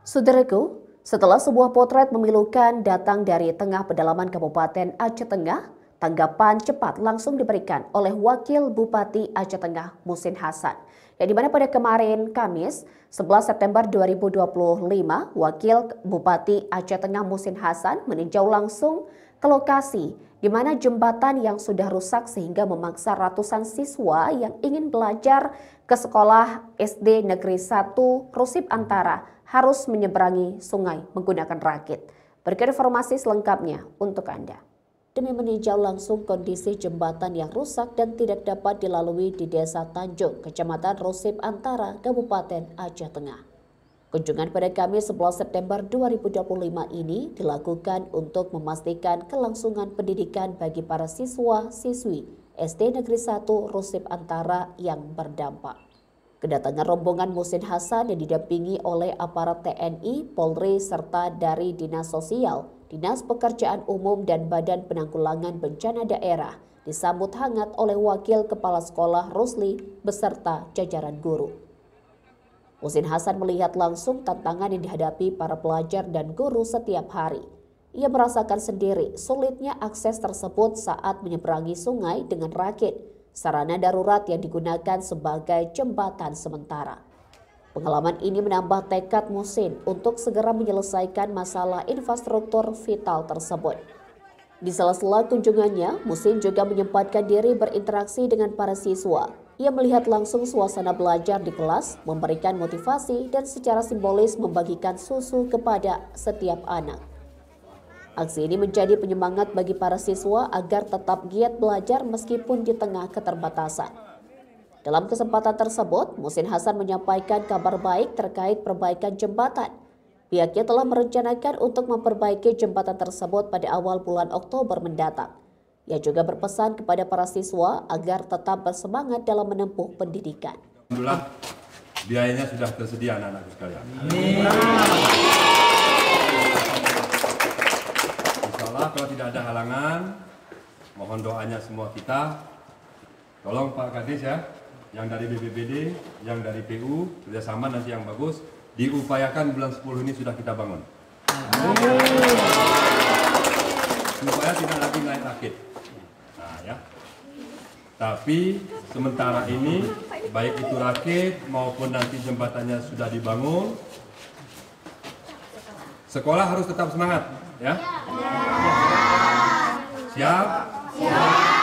Saudaraku, setelah sebuah potret memilukan datang dari tengah pedalaman Kabupaten Aceh Tengah, tanggapan cepat langsung diberikan oleh Wakil Bupati Aceh Tengah Muhsin Hasan. Yang dimana pada kemarin Kamis 11 September 2025, Wakil Bupati Aceh Tengah Muhsin Hasan meninjau langsung ke lokasi di mana jembatan yang sudah rusak sehingga memaksa ratusan siswa yang ingin belajar ke sekolah SD Negeri 1 Rusip Antara harus menyeberangi sungai menggunakan rakit. Berikut informasi selengkapnya untuk Anda. Demi meninjau langsung kondisi jembatan yang rusak dan tidak dapat dilalui di Desa Tanjung, Kecamatan Rusip Antara, Kabupaten Aceh Tengah. Kunjungan pada Kamis 11 September 2025 ini dilakukan untuk memastikan kelangsungan pendidikan bagi para siswa-siswi SD Negeri 1 Rusip Antara yang berdampak. Kedatangan rombongan Muhsin Hasan yang didampingi oleh aparat TNI, Polri, serta dari Dinas Sosial, Dinas Pekerjaan Umum dan Badan Penanggulangan Bencana Daerah disambut hangat oleh Wakil Kepala Sekolah Rusli beserta jajaran guru. Muhsin Hasan melihat langsung tantangan yang dihadapi para pelajar dan guru setiap hari. Ia merasakan sendiri sulitnya akses tersebut saat menyeberangi sungai dengan rakit, sarana darurat yang digunakan sebagai jembatan sementara. Pengalaman ini menambah tekad Muhsin untuk segera menyelesaikan masalah infrastruktur vital tersebut. Di sela-sela kunjungannya, Muhsin juga menyempatkan diri berinteraksi dengan para siswa. Ia melihat langsung suasana belajar di kelas, memberikan motivasi dan secara simbolis membagikan susu kepada setiap anak. Aksi ini menjadi penyemangat bagi para siswa agar tetap giat belajar meskipun di tengah keterbatasan. Dalam kesempatan tersebut, Muhsin Hasan menyampaikan kabar baik terkait perbaikan jembatan. Pihaknya telah merencanakan untuk memperbaiki jembatan tersebut pada awal bulan Oktober mendatang. Ia juga berpesan kepada para siswa agar tetap bersemangat dalam menempuh pendidikan. Alhamdulillah, biayanya sudah tersedia anak-anakku sekalian. Insyaallah kalau tidak ada halangan, mohon doanya semua kita. Tolong Pak Kadis ya, yang dari BPBD, yang dari PU, kerjasama nanti yang bagus, diupayakan bulan 10 ini sudah kita bangun. Supaya tidak lagi naik rakit. Nah ya. Tapi sementara ini, baik itu rakit maupun nanti jembatannya sudah dibangun, sekolah harus tetap semangat, ya? Siap? Siap.